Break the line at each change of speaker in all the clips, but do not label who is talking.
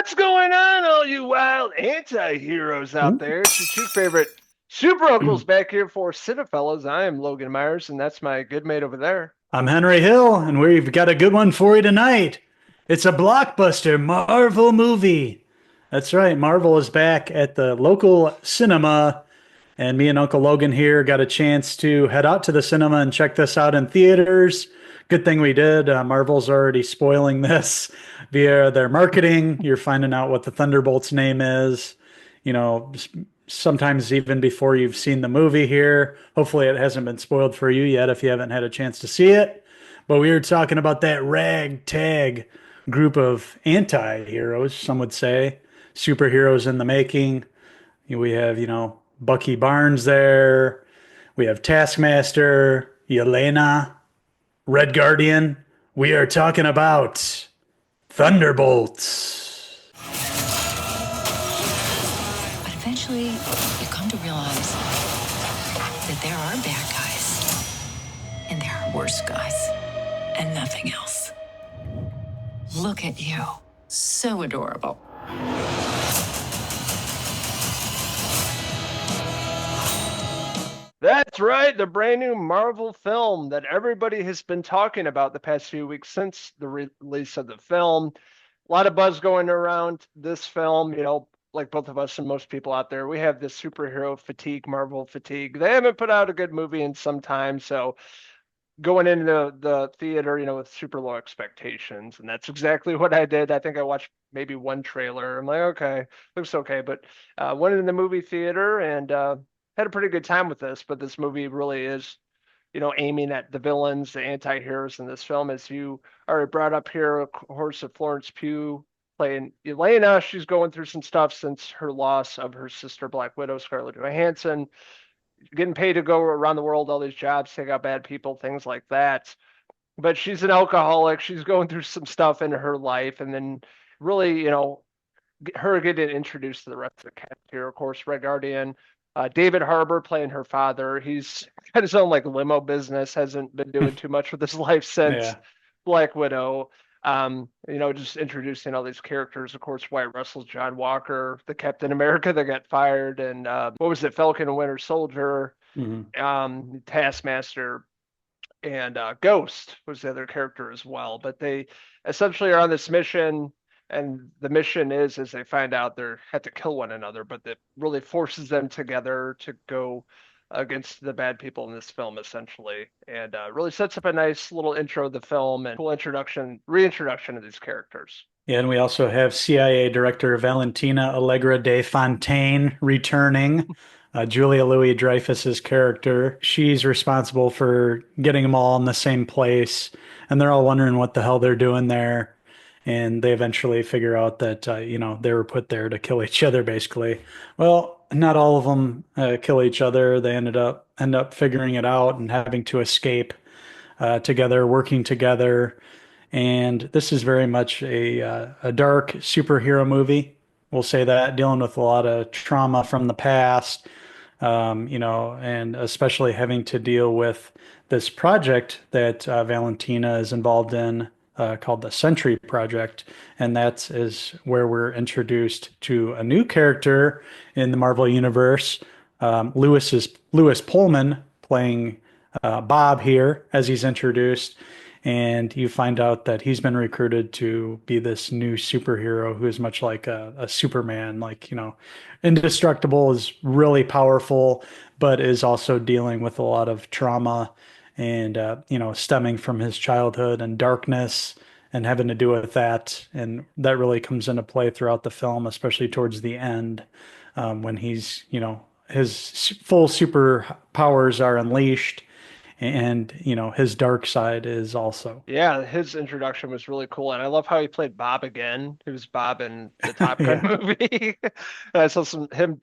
What's going on, all you wild anti-heroes out
Ooh.
there? It's your two favorite super uncles back here for Cinephellas. I am Logan Myers, and that's my good mate over there.
I'm Henry Hill, and we've got a good one for you tonight. It's a blockbuster Marvel movie. That's right, Marvel is back at the local cinema, and me and Uncle Logan here got a chance to head out to the cinema and check this out in theaters. Good thing we did. Marvel's already spoiling this via their marketing. You're finding out what the Thunderbolts name is, you know, sometimes even before you've seen the movie here. Hopefully, it hasn't been spoiled for you yet if you haven't had a chance to see it. But we were talking about that ragtag group of anti heroes, some would say, superheroes in the making. We have, Bucky Barnes there. We have Taskmaster, Yelena, Red Guardian. We are talking about Thunderbolts.
But eventually, you come to realize that there are bad guys, and there are worse guys, and nothing else. Look at you. So adorable.
That's right, the brand new Marvel film that everybody has been talking about the past few weeks since the release of the film. A lot of buzz going around this film, like both of us and most people out there. We have this superhero fatigue, Marvel fatigue. They haven't put out a good movie in some time, so going into the theater, with super low expectations, and that's exactly what I did. I think I watched maybe one trailer. I'm like, okay, looks okay, but went in the movie theater and had a pretty good time with this. But this movie really is, aiming at the villains, the anti-heroes in this film. As you already brought up here, of course, of Florence Pugh playing Elena. She's going through some stuff since her loss of her sister, Black Widow, Scarlett Johansson, getting paid to go around the world, all these jobs, take out bad people, things like that. But she's an alcoholic. She's going through some stuff in her life, and then really, her getting introduced to the rest of the cast here. Of course, Red Guardian, David Harbour playing her father. He's got his own like limo business. Hasn't been doing too much with his life since
Yeah.
Black Widow. Just introducing all these characters. Of course, Wyatt Russell's John Walker, the Captain America that got fired, and what was it, Falcon and Winter Soldier,
Mhm.
Taskmaster, and Ghost was the other character as well. But they essentially are on this mission, and the mission is, as they find out, they have to kill one another, but that really forces them together to go against the bad people in this film, essentially, and really sets up a nice little intro of the film and cool reintroduction of these characters.
Yeah, and we also have CIA Director Valentina Allegra de Fontaine returning. Julia Louis-Dreyfus's character. She's responsible for getting them all in the same place, and they're all wondering what the hell they're doing there. And they eventually figure out that they were put there to kill each other, basically. Well, not all of them kill each other. They end up figuring it out and having to escape together, working together. And this is very much a dark superhero movie. We'll say that, dealing with a lot of trauma from the past, and especially having to deal with this project that Valentina is involved in, called the Sentry Project, and that is where we're introduced to a new character in the Marvel universe. Lewis Pullman playing Bob here as he's introduced, and you find out that he's been recruited to be this new superhero who is much like a Superman, like, indestructible, is really powerful, but is also dealing with a lot of trauma and, stemming from his childhood and darkness and having to do with that. And that really comes into play throughout the film, especially towards the end, when he's, his full superpowers are unleashed, and his dark side is also.
Yeah, his introduction was really cool, and I love how he played Bob again. He was Bob in the Top Gun
Yeah.
movie. And I saw some him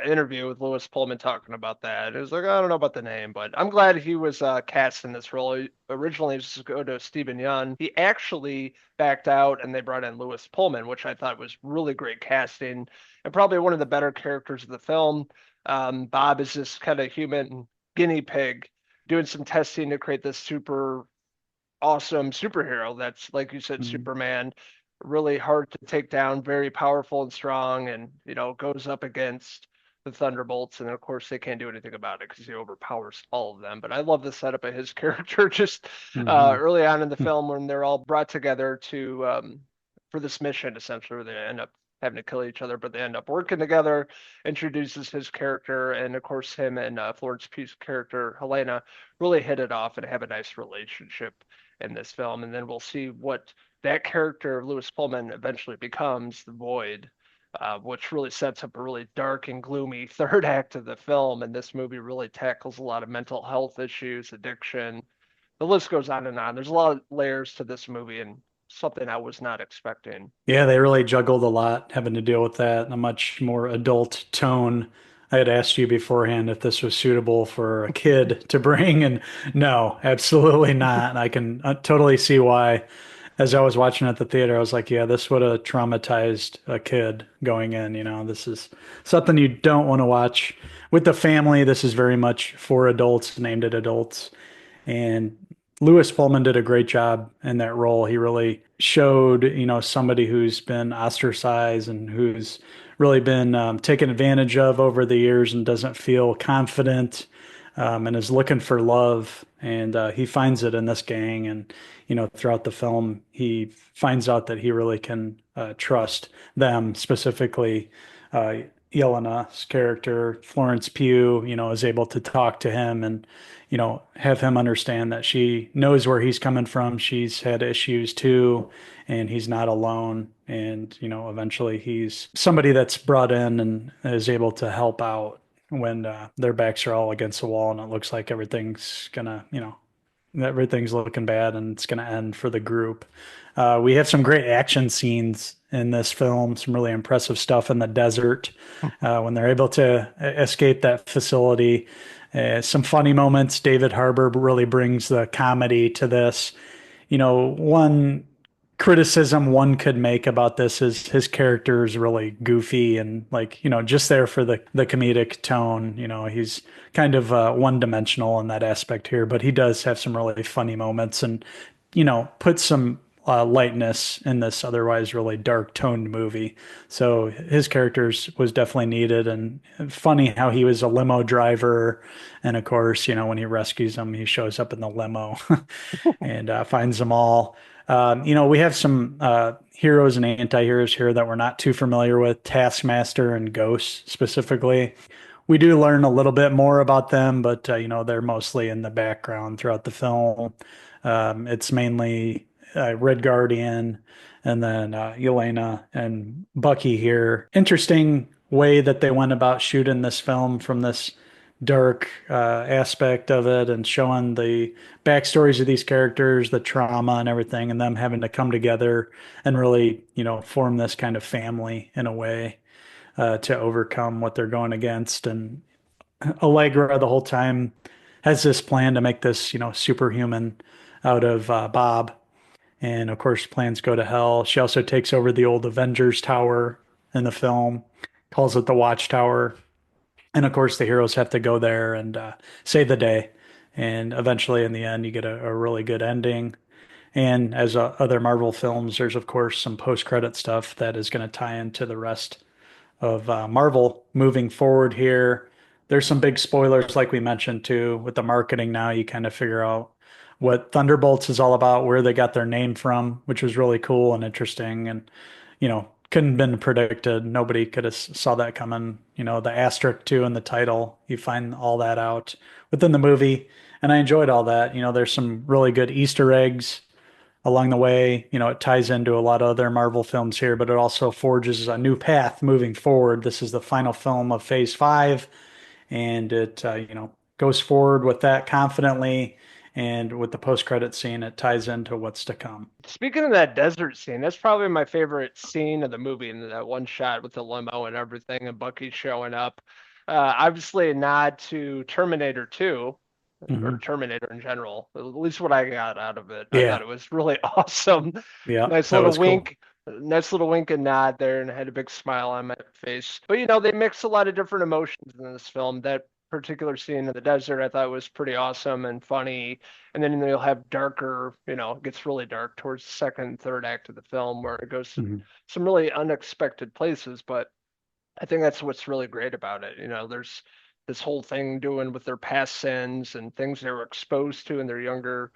interview with Lewis Pullman talking about that. It was like, I don't know about the name, but I'm glad he was cast in this role. Originally, it was to go to Stephen Yeun. He actually backed out, and they brought in Lewis Pullman, which I thought was really great casting and probably one of the better characters of the film. Bob is this kind of human guinea pig doing some testing to create this super awesome superhero that's, like you said,
Mhm.
Superman. really hard to take down, very powerful and strong, and goes up against the Thunderbolts, and of course they can't do anything about it because he overpowers all of them. But I love the setup of his character just early on in the film when they're all brought together to for this mission, essentially, where they end up having to kill each other, but they end up working together. Introduces his character, and of course him and Florence Pugh's character Helena really hit it off and have a nice relationship in this film. And then we'll see what that character of Lewis Pullman eventually becomes, the Void, which really sets up a really dark and gloomy third act of the film. And this movie really tackles a lot of mental health issues, addiction. The list goes on and on. There's a lot of layers to this movie, and something I was not expecting.
Yeah, they really juggled a lot having to deal with that in a much more adult tone. I had asked you beforehand if this was suitable for a kid to bring, and no, absolutely not. And I can totally see why. As I was watching at the theater, I was like, yeah, this would have traumatized a kid going in. This is something you don't want to watch with the family. This is very much for adults, aimed at adults. And Lewis Pullman did a great job in that role. He really showed, somebody who's been ostracized and who's really been taken advantage of over the years and doesn't feel confident, and is looking for love. And he finds it in this gang. And, throughout the film, he finds out that he really can trust them, specifically Yelena's character, Florence Pugh, is able to talk to him and, have him understand that she knows where he's coming from. She's had issues too, and he's not alone. And, eventually he's somebody that's brought in and is able to help out when their backs are all against the wall and it looks like everything's gonna, everything's looking bad and it's going to end for the group. We have some great action scenes in this film, some really impressive stuff in the desert when they're able to escape that facility. Some funny moments. David Harbour really brings the comedy to this. One criticism one could make about this is his character is really goofy and just there for the comedic tone. He's kind of one dimensional in that aspect here, but he does have some really funny moments and put some lightness in this otherwise really dark toned movie. So his characters was definitely needed, and funny how he was a limo driver. And of course, when he rescues them, he shows up in the limo and finds them all. We have some heroes and anti-heroes here that we're not too familiar with, Taskmaster and Ghost specifically. We do learn a little bit more about them, but they're mostly in the background throughout the film. It's mainly Red Guardian and then Yelena and Bucky here. Interesting way that they went about shooting this film from this dark aspect of it and showing the backstories of these characters, the trauma and everything, and them having to come together and really, form this kind of family in a way to overcome what they're going against. And Allegra the whole time has this plan to make this, superhuman out of Bob. And of course, plans go to hell. She also takes over the old Avengers tower in the film, calls it the Watchtower. And of course, the heroes have to go there and save the day. And eventually, in the end, you get a really good ending. And as other Marvel films, there's, of course, some post-credit stuff that is going to tie into the rest of Marvel moving forward here. There's some big spoilers, like we mentioned, too. With the marketing now, you kind of figure out what Thunderbolts is all about, where they got their name from, which was really cool and interesting. And, couldn't have been predicted. Nobody could have saw that coming. The asterisk too in the title, you find all that out within the movie. And I enjoyed all that. There's some really good Easter eggs along the way. It ties into a lot of other Marvel films here, but it also forges a new path moving forward. This is the final film of Phase 5, and it, goes forward with that confidently. And with the post-credit scene, it ties into what's to come.
Speaking of that desert scene, that's probably my favorite scene of the movie, and that one shot with the limo and everything, and Bucky showing up. Obviously, a nod to Terminator 2, or Terminator in general. At least what I got out of it. I thought it was really awesome.
Yeah,
nice little wink. Cool. Nice little wink and nod there, and I had a big smile on my face. But they mix a lot of different emotions in this film that particular scene in the desert I thought was pretty awesome and funny. And then you'll have darker, it gets really dark towards the second and third act of the film where it goes to
Mhm.
some really unexpected places. But I think that's what's really great about it. There's this whole thing doing with their past sins and things they were exposed to in their younger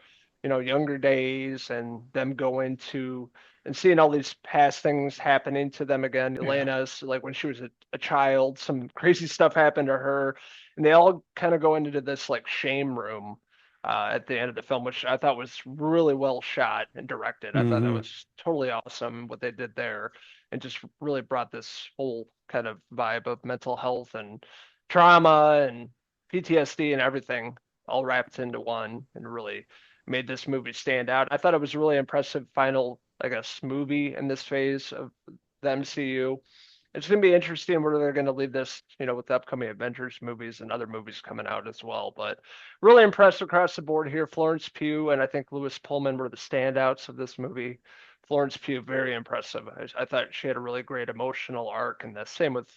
days, and them going to and seeing all these past things happening to them again.
Yeah.
Elena's like when she was a child, some crazy stuff happened to her, and they all kind of go into this like shame room at the end of the film, which I thought was really well shot and directed. I thought that
Hmm.
was totally awesome what they did there, and just really brought this whole kind of vibe of mental health and trauma and PTSD and everything all wrapped into one, and really made this movie stand out. I thought it was a really impressive final, I guess, movie in this phase of the MCU. It's going to be interesting where they're going to leave this, with the upcoming Avengers movies and other movies coming out as well. But really impressed across the board here. Florence Pugh and I think Lewis Pullman were the standouts of this movie. Florence Pugh, very impressive. I thought she had a really great emotional arc in this. Same with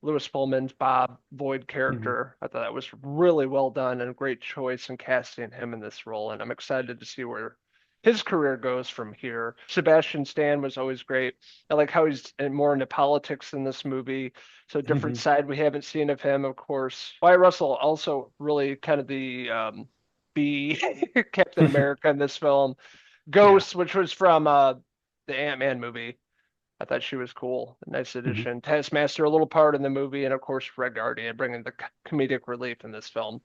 Lewis Pullman's Bob Void
Hmm.
character. I thought that was really well done and a great choice in casting him in this role. And I'm excited to see where his career goes from here. Sebastian Stan was always great. I like how he's more into politics in this movie. So different
Hmm.
side we haven't seen of him, of course. Wyatt Russell also really kind of the B Captain America in this film.
Yeah.
Ghost, which was from the Ant-Man movie. I thought she was cool. Nice
Hmm.
addition. Taskmaster, a little part in the movie, and of course Red Guardian, bringing the comedic relief in this film.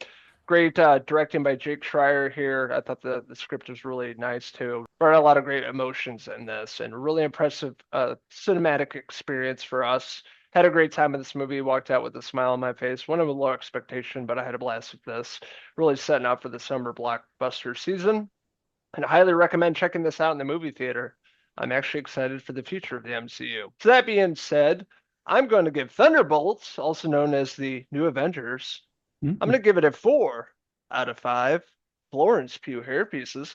Great directing by Jake Schreier here. I thought the script was really nice too. Brought a lot of great emotions in this, and really impressive cinematic experience for us. Had a great time in this movie. Walked out with a smile on my face. One of a low expectation, but I had a blast with this. Really setting up for the summer blockbuster season, and I highly recommend checking this out in the movie theater. I'm actually excited for the future of the MCU. So that being said, I'm going to give Thunderbolts, also known as the New Avengers, I'm
Hmm.
going to give it a 4 out of 5 Florence Pugh hair pieces.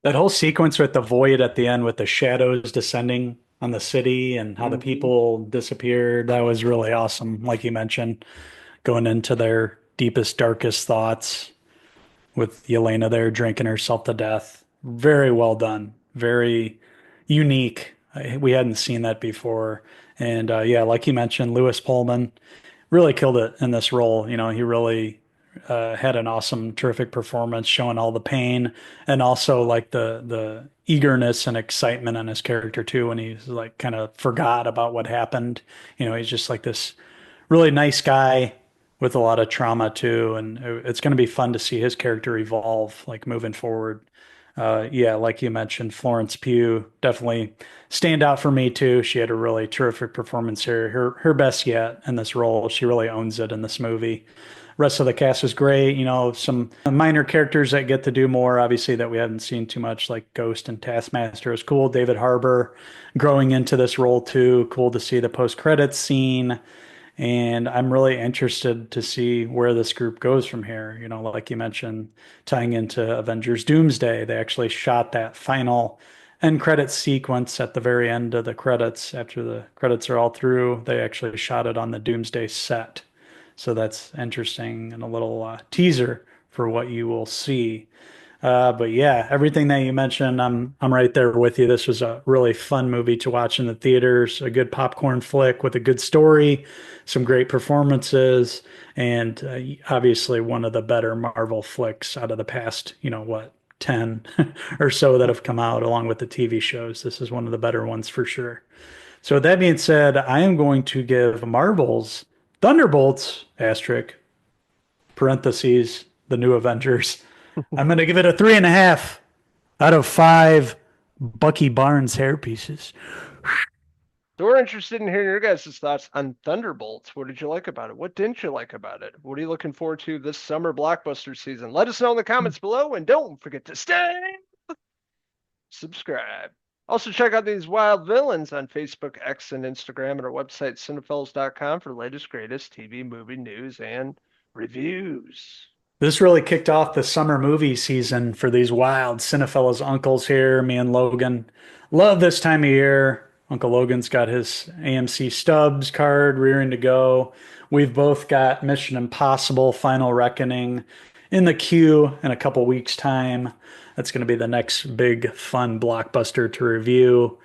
That whole sequence with the void at the end with the shadows descending on the city and how the
Mm-hmm.
people disappeared, that was really awesome. Like you mentioned, going into their deepest, darkest thoughts with Yelena there drinking herself to death. Very well done. Very unique. We hadn't seen that before. And yeah, like you mentioned, Lewis Pullman really killed it in this role. He really had an awesome, terrific performance, showing all the pain and also like the eagerness and excitement on his character too, when he's like kind of forgot about what happened. He's just like this really nice guy with a lot of trauma too, and it's going to be fun to see his character evolve, like moving forward. Yeah, like you mentioned, Florence Pugh definitely stand out for me too. She had a really terrific performance here, her best yet in this role. She really owns it in this movie. Rest of the cast was great. Some minor characters that get to do more, obviously, that we haven't seen too much, like Ghost and Taskmaster is cool. David Harbour growing into this role too. Cool to see the post credits scene. And I'm really interested to see where this group goes from here. Like you mentioned, tying into Avengers Doomsday, they actually shot that final end credit sequence at the very end of the credits. After the credits are all through, they actually shot it on the Doomsday set. So that's interesting and a little teaser for what you will see. But yeah, everything that you mentioned, I'm right there with you. This was a really fun movie to watch in the theaters, a good popcorn flick with a good story, some great performances, and obviously one of the better Marvel flicks out of the past, 10 or so that have come out along with the TV shows. This is one of the better ones for sure. So with that being said, I am going to give Marvel's Thunderbolts asterisk parentheses the new Avengers. I'm going to give it a 3.5 out of 5 Bucky Barnes hair pieces.
So we're interested in hearing your guys' thoughts on Thunderbolts. What did you like about it? What didn't you like about it? What are you looking forward to this summer blockbuster season? Let us know in the comments below, and don't forget to stay subscribe. Also, check out these wild villains on Facebook, X, and Instagram, and our website, Cinephellas.com, for the latest, greatest TV, movie news and reviews.
This really kicked off the summer movie season for these wild Cinephellas uncles here, me and Logan. Love this time of year. Uncle Logan's got his AMC Stubs card rearing to go. We've both got Mission Impossible Final Reckoning in the queue in a couple weeks' time. That's going to be the next big fun blockbuster to review.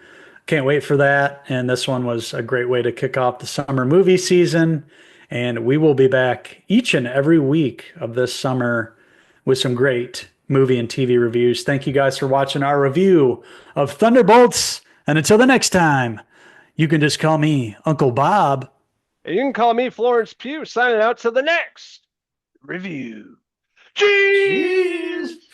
Can't wait for that. And this one was a great way to kick off the summer movie season. And we will be back each and every week of this summer with some great movie and TV reviews. Thank you guys for watching our review of Thunderbolts. And until the next time, you can just call me Uncle Bob.
And you can call me Florence Pugh, signing out to the next review. Cheese!